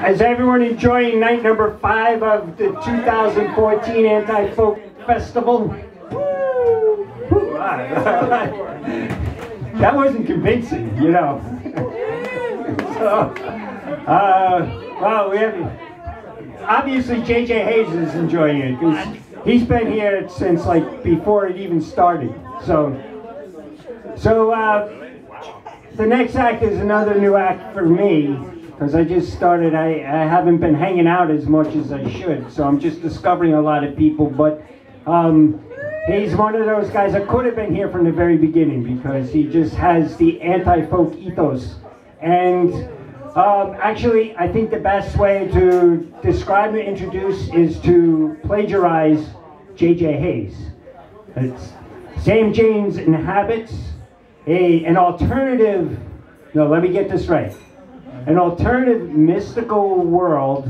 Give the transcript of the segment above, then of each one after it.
Is everyone enjoying night number 5 of the 2014 Anti-Folk Festival? That wasn't convincing, you know. So, well, we have, obviously J.J. Hayes is enjoying it because he's been here since like before it even started. So the next act is another new act for me because I just started. I haven't been hanging out as much as I should, so I'm just discovering a lot of people. But he's one of those guys that could have been here from the very beginning because he just has the anti-folk ethos. And actually, I think the best way to describe and introduce is to plagiarize J.J. Hayes. It's Sam James inhabits an alternative, no, let me get this right, an alternative mystical world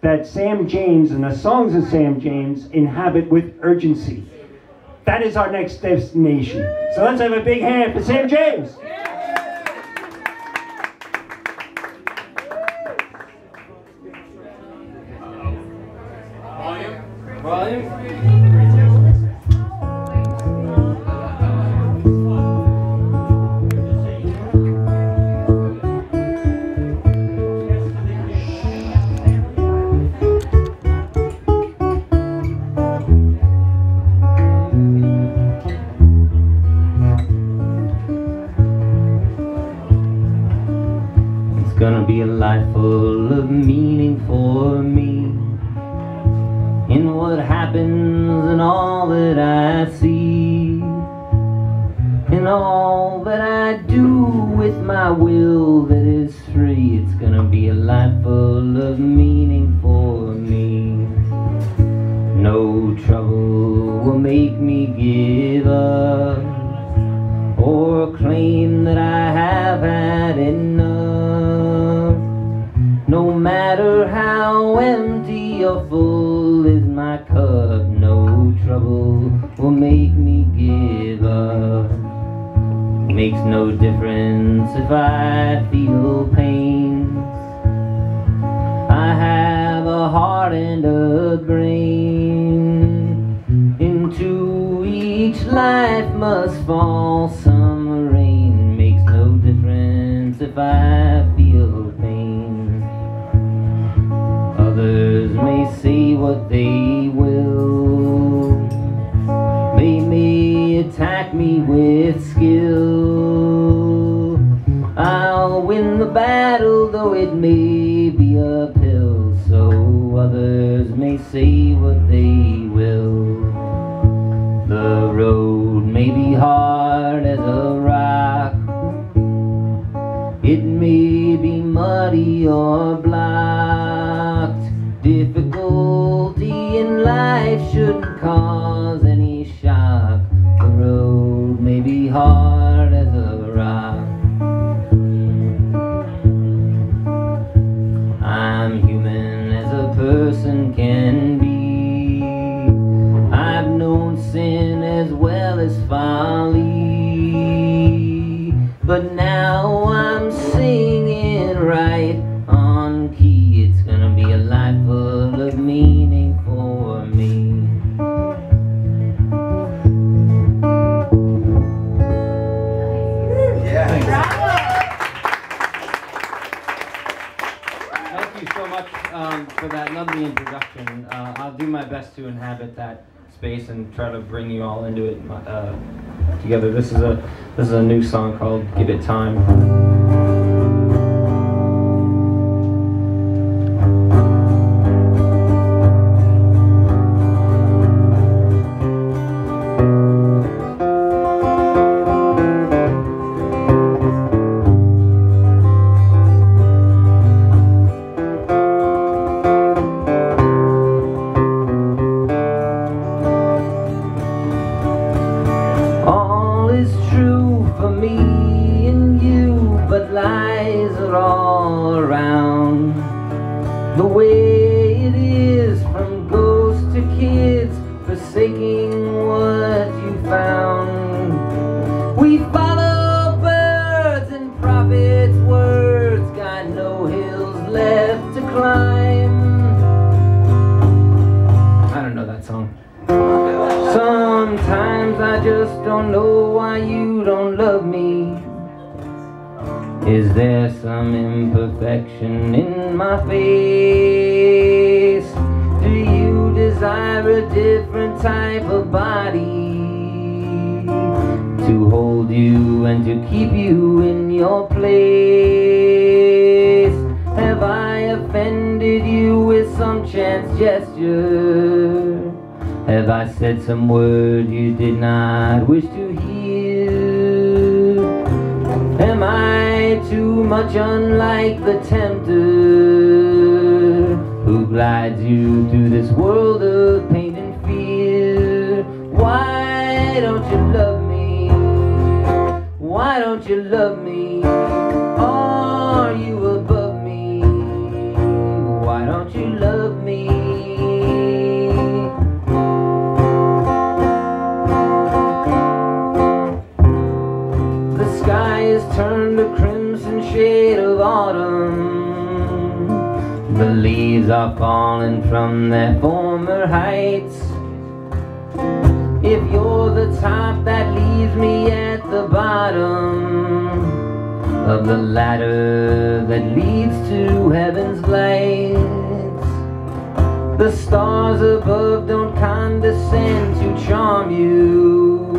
that Sam James and the songs of Sam James inhabit with urgency. That is our next destination. So let's have a big hand for Sam James. Volume. It's gonna be a life full of meaning for me, in what happens and all that I see, and all that I do with my will that is free. It's gonna be a life full of meaning for me. No trouble will make me give up or claim that I have had enough. No matter how empty or full is my cup, no trouble will make me give up. Makes no difference if I feel pain. I have a heart and a brain. Into each life must fall some rain. Makes no difference if I feel pain. Others may say what they will, they may attack me with skill. I'll win the battle though it may be uphill. So others may say what they will. The road may be hard as a rock, it may be muddy or blocked. Difficulty in life shouldn't cause any shock. The road may be hard as a rock. I'm human as a person can be. I've known sin as well as folly, but now I'm singing right on key. It's gonna be a life full of meaning for me. Yeah. Bravo. Thank you so much for that lovely introduction. I'll do my best to inhabit that space and try to bring you all into it together. This is a new song called "Give It Time." All is true for me and you, but lies are all around. The way it is, from ghosts to kids, forsaking what you found. We follow birds and prophets' words, got no hills left to climb. some imperfection in my face? Do you desire a different type of body to hold you and to keep you in your place? Have I offended you with some chance gesture? Have I said some word you did not wish to hear? Am I too much unlike the tempter who glides you through this world of pain and fear? Why don't you love me? Why don't you love me? Are you above me? Why don't you love me? The sky is turned a crimson shade of autumn. The leaves are falling from their former heights. If you're the top, that leaves me at the bottom of the ladder that leads to heaven's lights. The stars above don't condescend to charm you,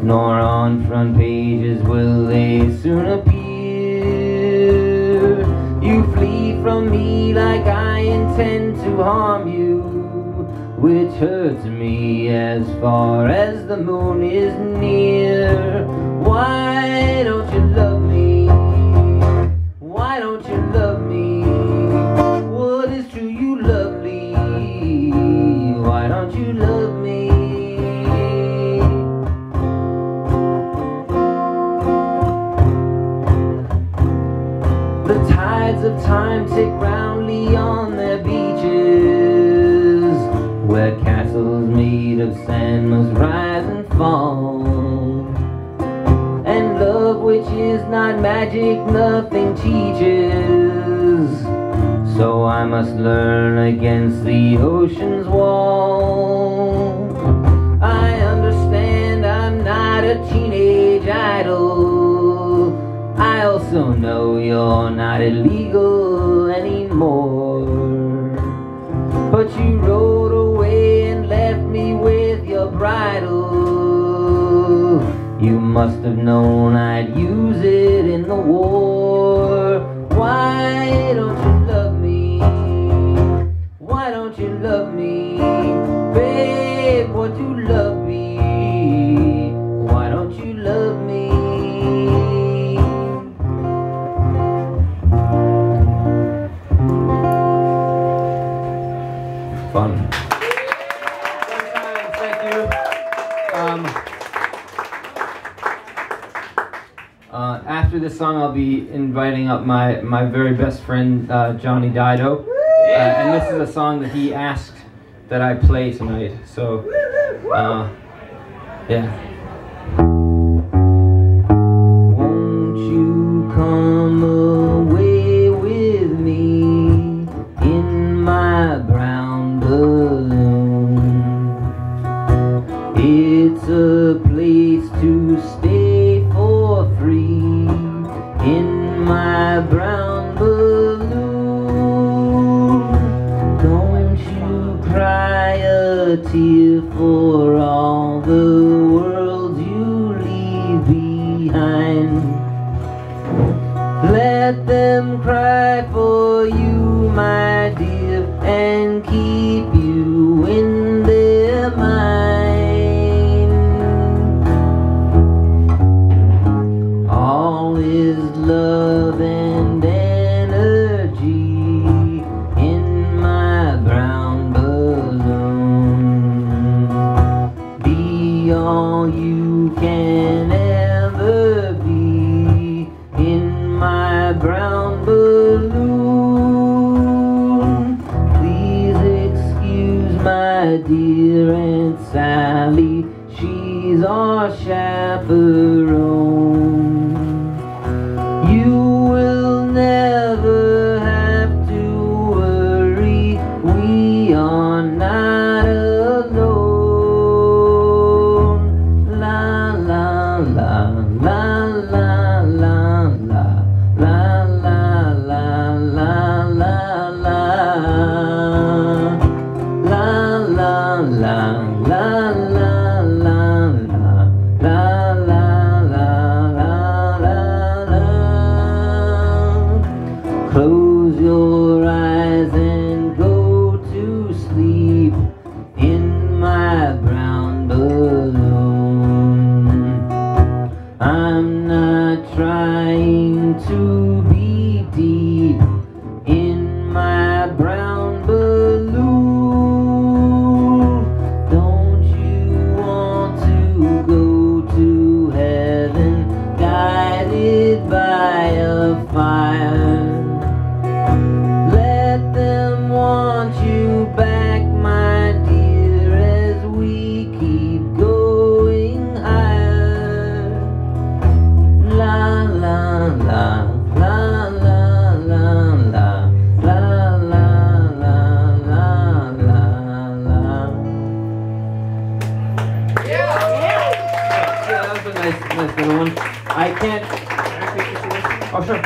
nor on front pages will they soon appear. You flee from me like I intend to harm you, which hurts me as far as the moon is near. Why don't you love me? Why don't you love me? What is to you lovely? Why don't you love me? The tides of time tick roundly on their beaches, where castles made of sand must rise and fall. And love, which is not magic, nothing teaches. So I must learn against the ocean's wall. I understand I'm not a teenage idol. I also know you're not illegal anymore. But you rode away and left me with your bridle. You must have known I'd use it in the war. Why don't you love me? Why don't you love me? Babe, would you love me? Why don't you love me? Fun. Thank you. After this song, I'll be inviting up my very best friend, Johnny Dydo. And this is a song that he asked that I play tonight. So, yeah. Won't you come away with me in my brown balloon? It's a place to stay for free in my brown balloon. Don't you cry a tear for all the world you leave behind. Let them cry for you, my dear, and keep you in their mind. All is love and energy in my brown balloon. Be all you can ever be in my brown balloon. Please close your eyes and go to sleep in my brown balloon. I'm not trying to be deep in my brown balloon. Don't you want to go to heaven guided by a fire? Let them want you back, my dear, as we keep going higher. La la la la la la la la la la la la la. Yeah, that was a nice little one. I can't. Oh, sure.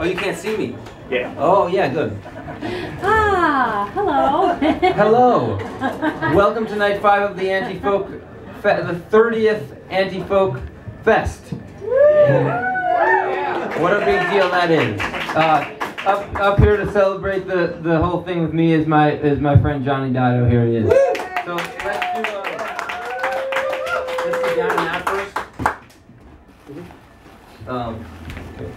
Oh, you can't see me. Yeah. Oh, yeah, good. Ah, hello. Hello. Welcome to night 5 of the Antifolk, the 30th Antifolk Fest. What a big deal that is. Up here to celebrate the whole thing with me is my friend Johnny Dydo. Here he is. So let's sit down now first. Okay.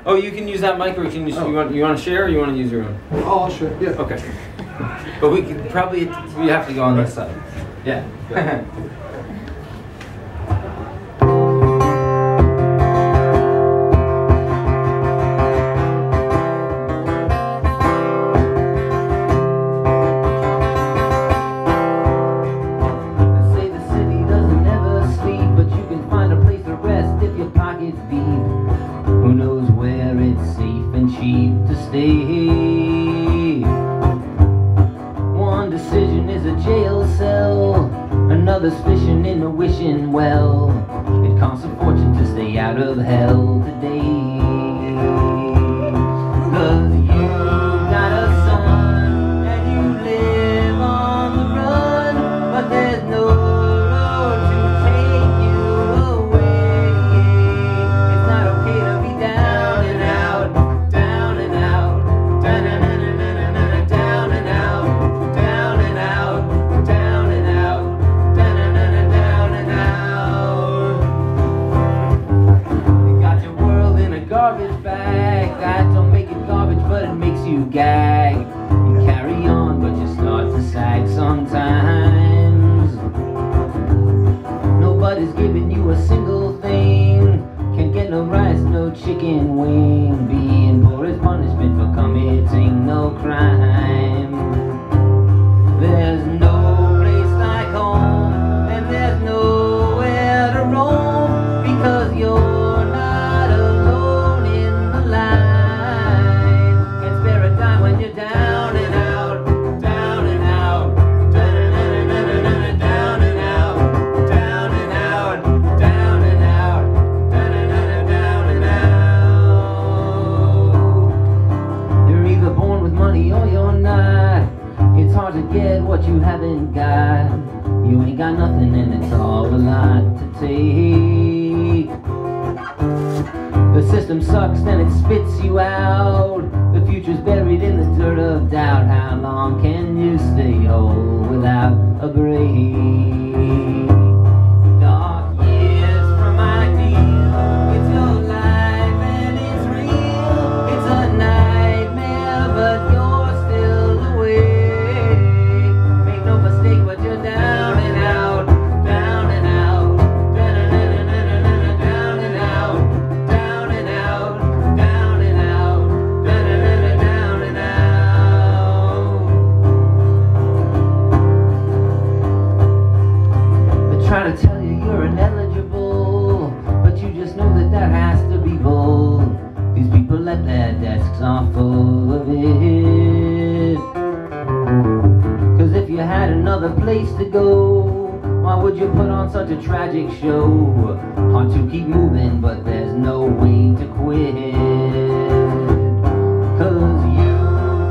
Oh, you can use that mic, or you can use. You want to share, or you want to use your own? Oh, I'll share. Yeah. Okay. But we could probably have to go on this side. Yeah. Say the city doesn't ever sleep, but you can find a place to rest if your pocket's deep. Who knows where it's safe and cheap to stay? One decision is a jail cell, another's fishing in a wishing well. It costs a fortune to stay out of hell today. 'Cause you got a son and you live on the run, but there's no road to take you away. It's not okay to be down and out, down and out, down and out, down and out, down and out, down and out, down and out. You got your world in a garbage bag. That don't make it garbage, but it makes you gag. You carry on, but you start to sag sometimes. Nobody's giving you a single thing. Can't get no rice, no chicken wing. Being poor is punishment for committing no crime. There's no place like home, and there's nowhere to roam, because you're not alone in the line. Can't spare a dime when you're down and out, down and out, down and out, down and out, down and out, down and out, down and out. You're either born with money or you're not. It's hard to get what you haven't got. You ain't got nothing and it's all a lot to take. The system sucks, then it spits you out. The future's buried in the dirt of doubt. How long can you stay whole without a break? Dark years from ideal. It's your life and it's real. It's a nightmare, but you're still awake. Make no mistake, but you're down and out, down and out, down and out, down and out, down and out, down and out, down and out. They try to tell you you're ineligible, but you just know that that has to be bull. These people at their desks are full of it. 'Cause if you had another place to go, why would you put on such a tragic show? Hard to keep moving, but there's no way to quit. 'Cause you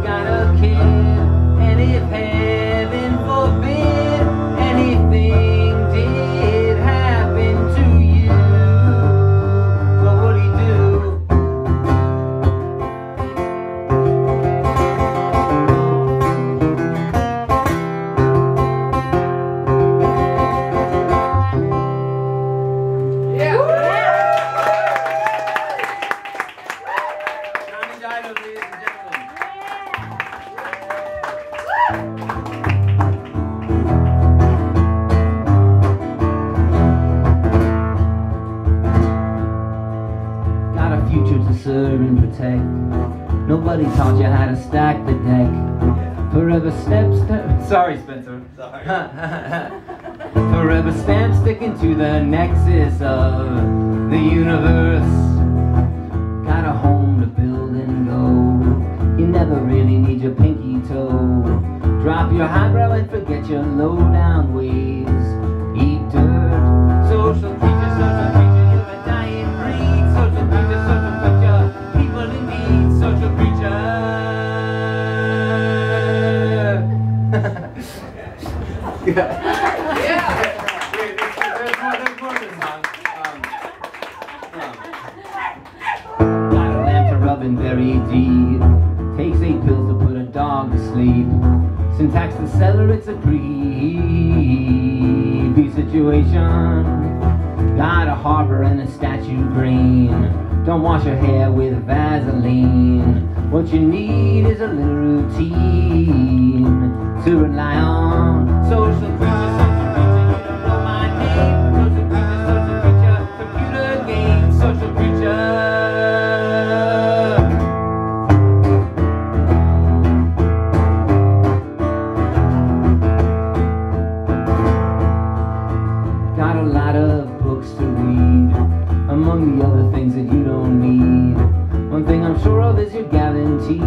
got a kid, and if heaven forbid anything did happen to you, what would he do? architect. Nobody taught you how to stack the deck. Forever sorry, Spencer. Forever stamp sticking to the nexus of the universe. Got a home to build and go. You never really need your pinky toe. Drop your highbrow and forget your low down ways. Eat dirt. Social creature, you're a dying breed. Social creature, people indeed. Social creature. Yeah. There's more to this song. Got a lamp to rub in very deep. Takes 8 pills to put a dog to sleep. Syntax the cellar, it's a creepy situation. Got a harbor and a statue green. Don't wash your hair with Vaseline. What you need is a little routine to rely on. Social creature, you don't know my name. Social creature, computer game. Social creature. Got a lot of books to read, among the other things that you don't need. One thing I'm sure of is you're guaranteed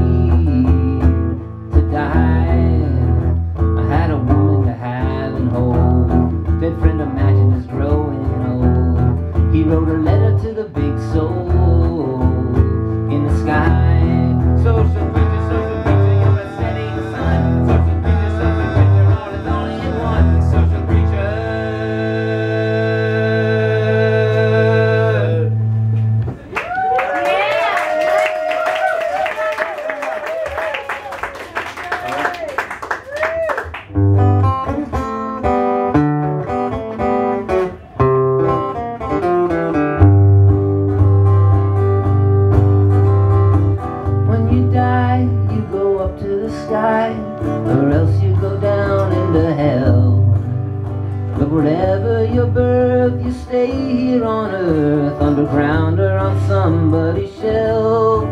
to die. I had a woman to have and hold. Dead friend imagined us growing old. He wrote a letter to the big soul in the sky. Social creature, you're a setting sun. Social creature, all is only in one. Social creature. Or else you go down into hell. But whatever your birth, you stay here on earth, underground or on somebody's shelf.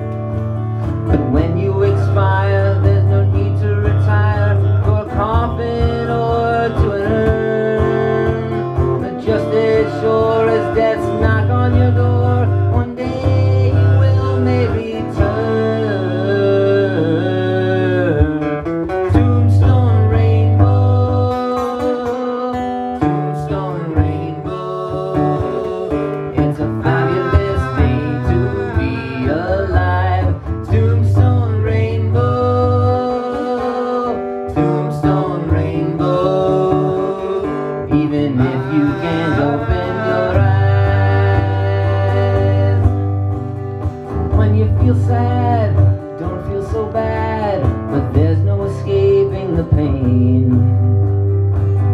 But when you expire, there's no need to retire for a coffin or to an urn. But just as sure as death's knock on your door, one day you will may return.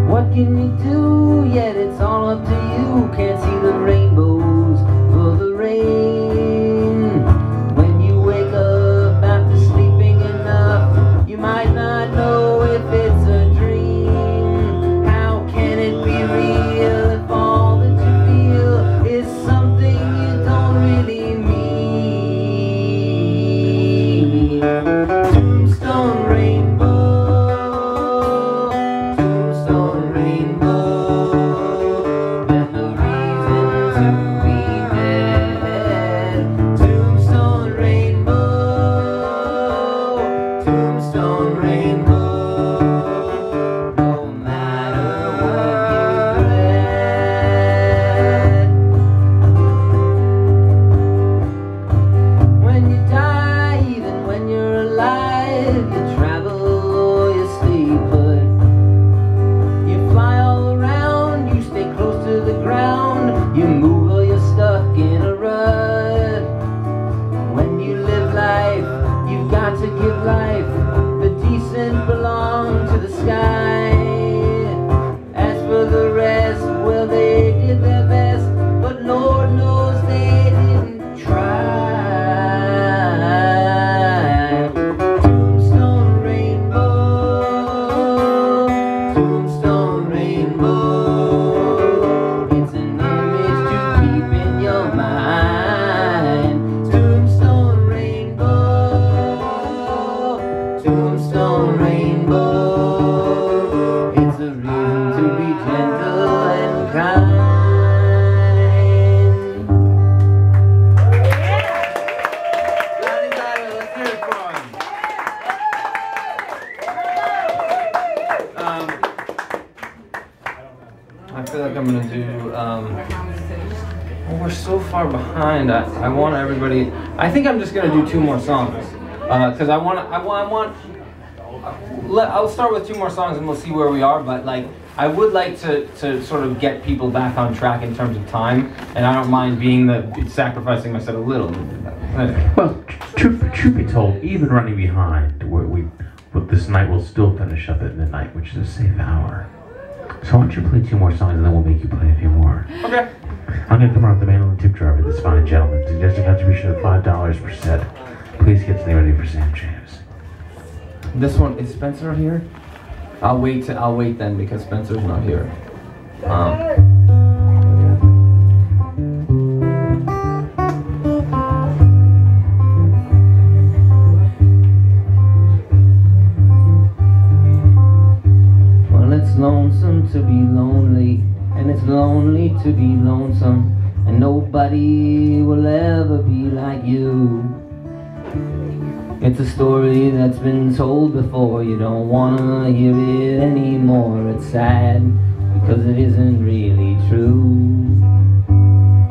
What can you do? Yet it's all up to you. Can't see the rainbows for the rain. When you wake up after sleeping enough, you might not know if it's a dream. How can it be real if all that you feel is something you don't really mean? Tombstone rainbow. Rain. tombstone rainbow. It's a reason to be gentle and kind. Johnny Dydo, let's hear it for him. I feel like I'm gonna do. We're so far behind. I want everybody. I think I'm just gonna do 2 more songs because I'll start with 2 more songs and we'll see where we are. But like, I would like to sort of get people back on track in terms of time, and I don't mind sacrificing myself a little. Well, truth be told, even running behind, this night will still finish up at midnight, which is a safe hour. So why don't you play 2 more songs and then we'll make you play a few more. Okay. I'm going to come around the man on the tip driver, this fine gentleman. Suggesting contribution of $5 per set. Please get the ready for Sam James. This one, is Spencer here? I'll wait then because Spencer's not here. Well, it's lonesome to be lonely, and it's lonely to be lonesome, and nobody will ever be like you. It's a story that's been told before, you don't wanna hear it anymore. It's sad, because it isn't really true.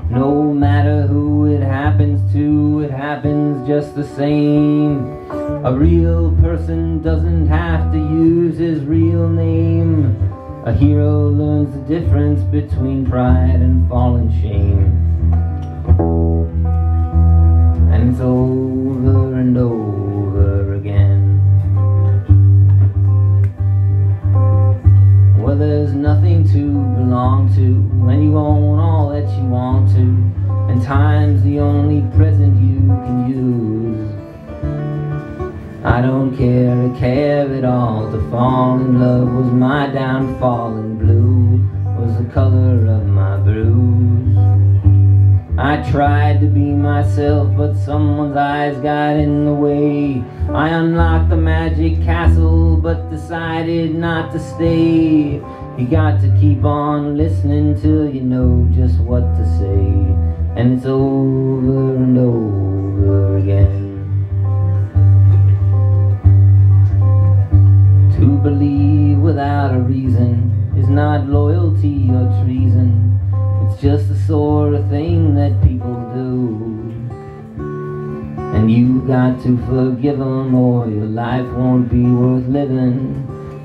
No matter who it happens to, it happens just the same. A real person doesn't have to use his real name. A hero learns the difference between pride and fallen shame. And it's over and over again. Well, there's nothing to belong to when you own all that you want to, and time's the only present you can use. I don't care at all. To fall in love was my downfall, and blue was the color of my bruise. I tried to be myself, but someone's eyes got in the way. I unlocked the magic castle, but decided not to stay. You got to keep on listening till you know just what to say. And it's over and over again. To believe without a reason is not loyalty or treason. It's just the sort of thing that people do. And you got to forgive them or your life won't be worth living,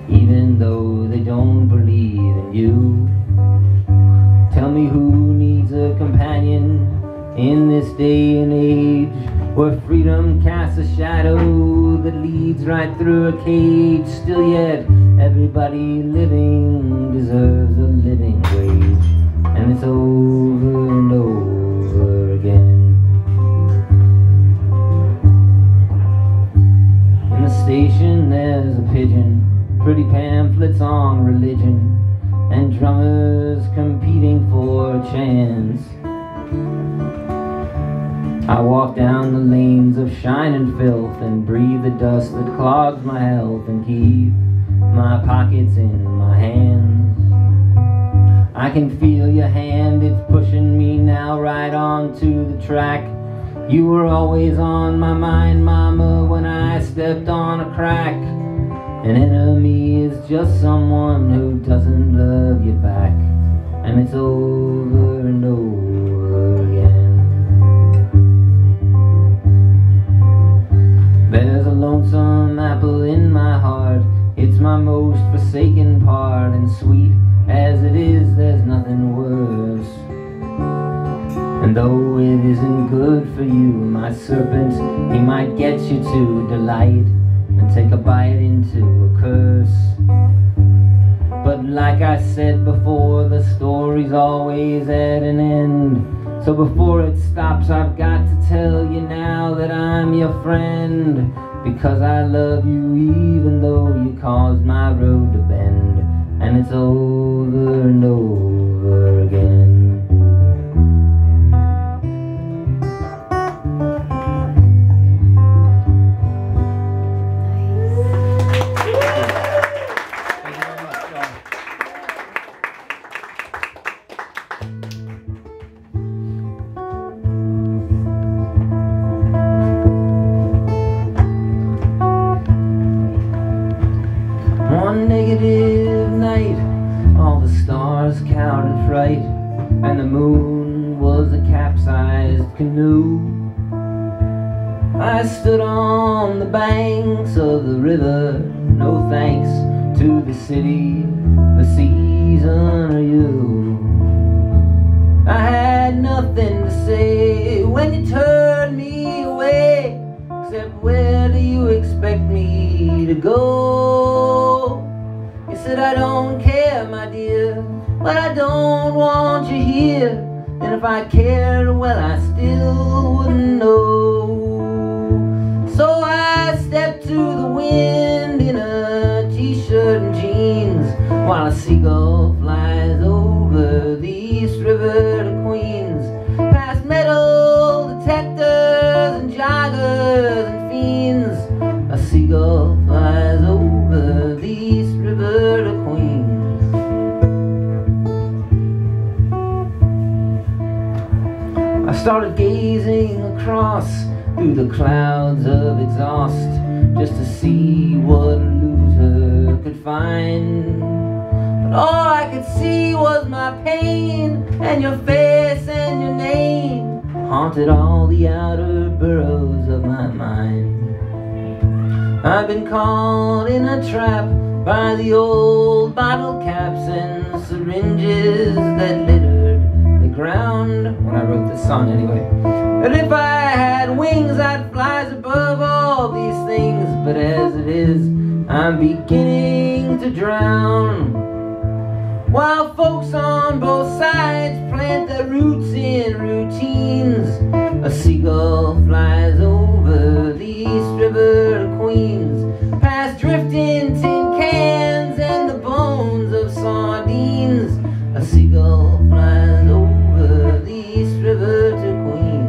even though they don't believe in you. Tell me who needs a companion in this day and age, where freedom casts a shadow that leads right through a cage. Still yet, everybody living deserves a living wage. And it's over and over again. In the station there's a pigeon, pretty pamphlets on religion, and drummers competing for a chance. I walk down the lanes of shine and filth and breathe the dust that clogs my health, and keep my pockets in my hands. I can feel your hand, it's pushing me now right onto the track. You were always on my mind, mama, when I stepped on a crack. An enemy is just someone who doesn't love you back. And it's over and over again. There's a lonesome apple in my heart. It's my most forsaken part, and sweet as it is, there's nothing worse. And though it isn't good for you, my serpent, he might get you to delight and take a bite into a curse. But like I said before, the story's always at an end. So before it stops, I've got to tell you now that I'm your friend, because I love you even though you caused my road to bend. And it's over and over again. bright, and the moon was a capsized canoe. I stood on the banks of the river, no thanks to the city, the season, or you. I had nothing to say when you turned me away, except where do you expect me to go? You said I don't care, my dear, but I don't want you here. And if I cared, well, I still wouldn't know. So I stepped to the wind in a t-shirt and jeans, while a seagull flies over the East River to Queens, past metal detectors and joggers and fiends. A seagull flies over the East River to Queens. I started gazing across through the clouds of exhaust, just to see what a loser could find. But all I could see was my pain, and your face and your name haunted all the outer boroughs of my mind. I've been caught in a trap by the old bottle caps and syringes that littered the ground when I wrote this song anyway. But if I had wings, I'd fly above all these things. But as it is, I'm beginning to drown, while folks on both sides plant their roots in routines. A seagull flies over the East River to Queens, past drifting tin cans and the bones of sardines. A seagull flies over the East River to Queens.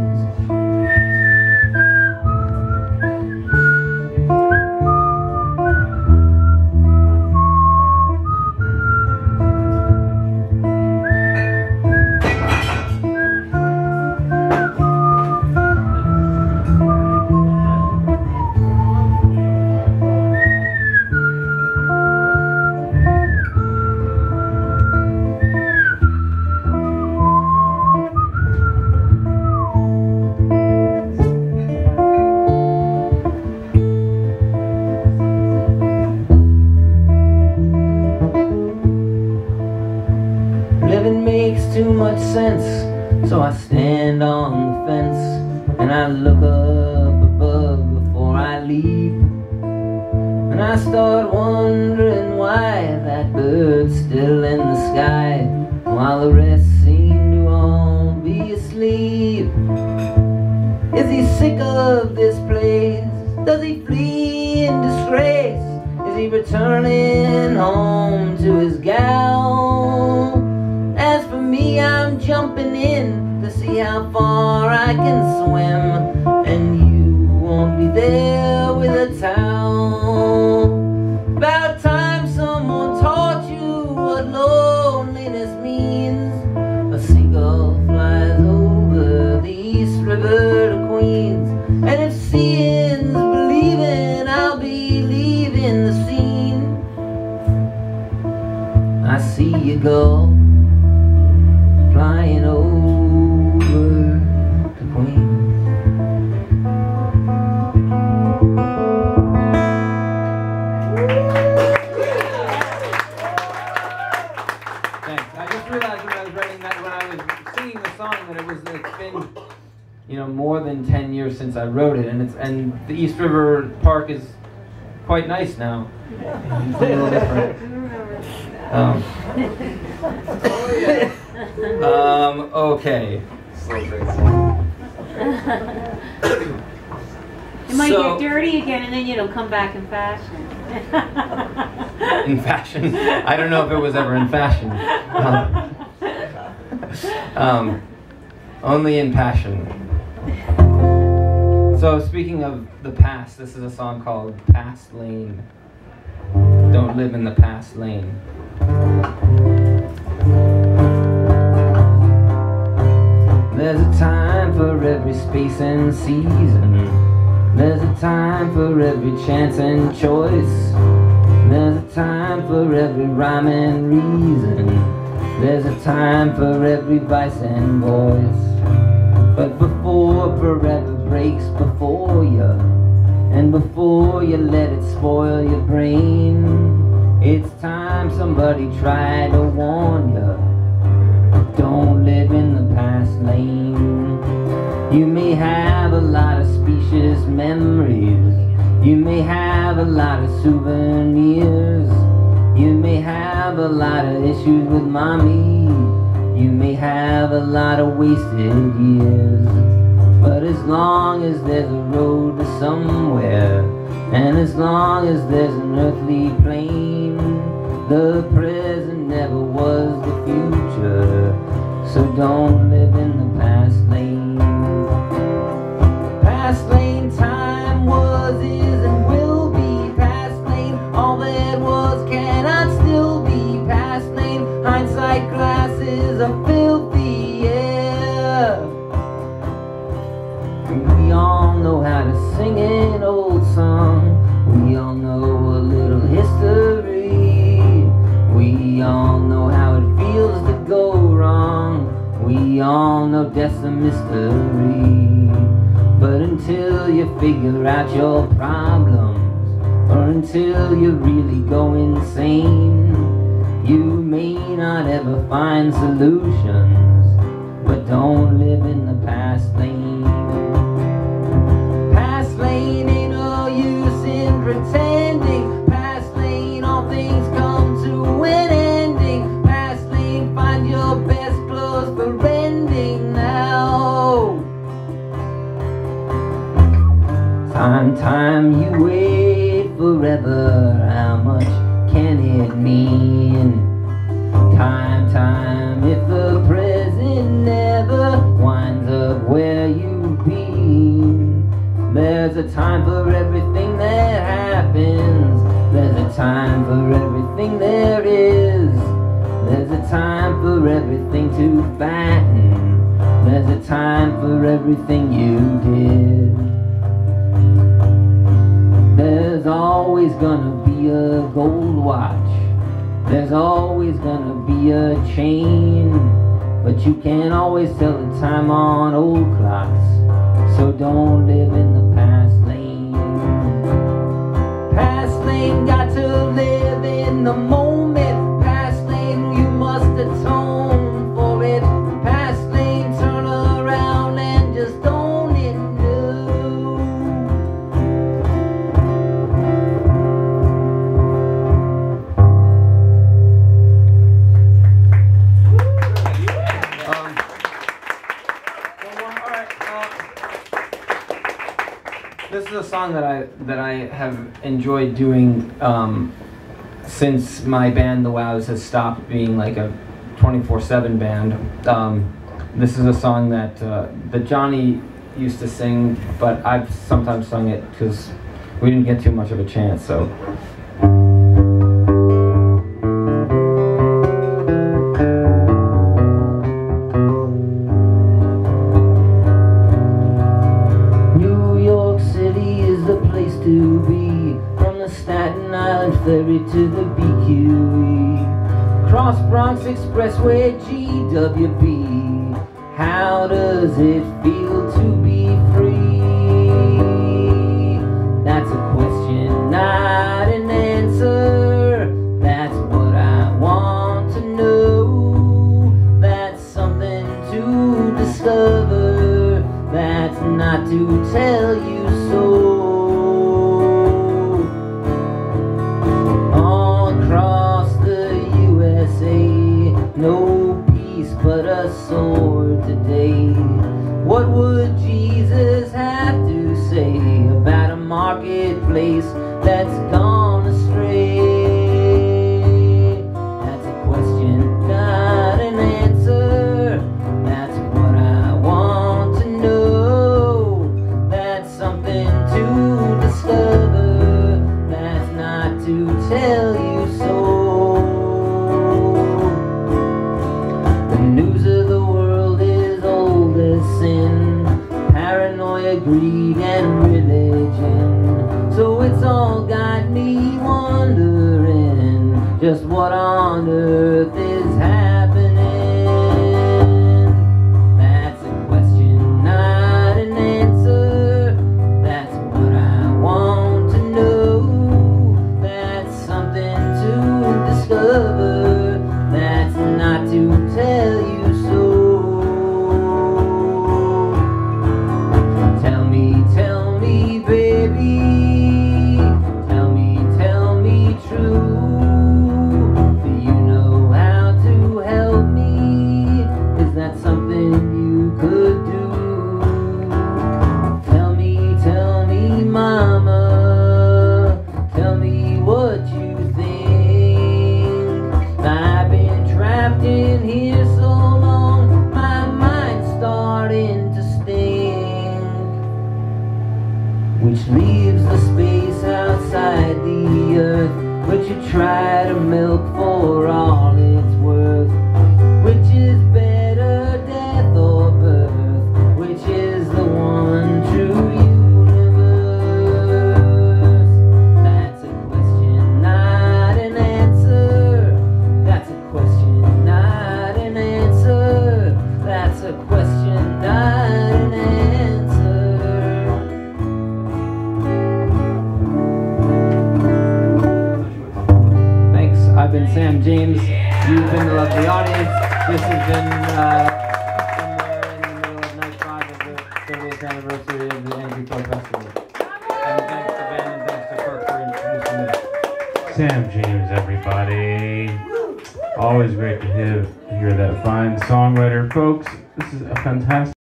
Too much sense, so I stand on the fence and I look up above before I leap, and I start wondering why that bird's still in the sky while the rest seem to all be asleep. Is he sick of this place? Does he flee in disgrace? Is he returning home to his gal? As for me, I'm jumping in to see how far I can swim, and you won't be there with a towel. About time someone taught you what loneliness means. A seagull flies over the East River to Queens, and if seeing's believing, I'll be leaving the scene. I see you go, flying over the Queen. Thanks. I just realized when I was writing that, when I was singing the song, that it's been, more than 10 years since I wrote it, and the East River Park is quite nice now. It's a little different. Okay. It might get dirty again, and then it'll come back in fashion. In fashion? I don't know if it was ever in fashion. Only in passion. So speaking of the past, this is a song called Past Lane. Don't live in the past lane. There's a time for every space and season. There's a time for every chance and choice. There's a time for every rhyme and reason. There's a time for every vice and voice, but before forever breaks before you, and before you let it spoil your brain, it's time somebody tried to warn you. Don't live in the past lane. You may have a lot of specious memories, you may have a lot of souvenirs, you may have a lot of issues with mommy, you may have a lot of wasted years. But as long as there's a road to somewhere, and as long as there's an earthly plane, the present never was the future. So don't live in the past lane. Past lane, time was, is, and will be. Past lane, all that was cannot still be. Past lane, hindsight glasses are filthy, yeah. We all know how to sing an old song, we all know a little history, we all know how it feels to go wrong, we all know death's a mystery. But until you figure out your problems, or until you really go insane, you may not ever find solutions. But don't live in the past lane. Past lane ain't no use in pretending. Past lane, all things come to an ending. Past lane, find your best clothes for ending now. Time, you wait forever. How much can it mean? Time, if the present never winds up where you've been. There's a time for everything that happens. There's a time for everything there is. There's a time for everything to fatten. There's a time for everything you did. There's always gonna be a gold watch, there's always gonna be a chain, but you can't always tell the time on old clocks. So don't live in the past lane. Past lane, got to live in the moment. Past lane, you must atone for it. Past lane, turn around and just own it new. This is a song that I have enjoyed doing since my band, The Wows, has stopped being like a 24/7 band. This is a song that Johnny used to sing, but I've sometimes sung it because we didn't get too much of a chance. So. To be from the Staten Island ferry to the BQE, Cross Bronx Expressway GWB. How does it feel to be free? That's a question, not an answer. That's what I want to know. That's something to discover. That's not to tell you so. No peace but a sword today. What would Jesus have to say about a marketplace that's gone astray? That's a question, not an answer. That's what I want to know. That's something to discover. That's not to tell you so. News of the world is old as sin, paranoia, greed, and religion. So it's all got me wondering just what on earth is happening. try to milk for all it's worth. Which is better, death or birth? Which is the one true universe? That's a question, not an answer. That's a question, not an answer. That's a question, not an answer. Thanks, I've been Sam James. You've been the lovely audience. This has been somewhere in the middle of night 5 of the 30th anniversary of the Antifolk Festival. And thanks to Ben and thanks to Kirk for introducing me. Sam James, everybody. Always great to hear that fine songwriter. Folks, this is a fantastic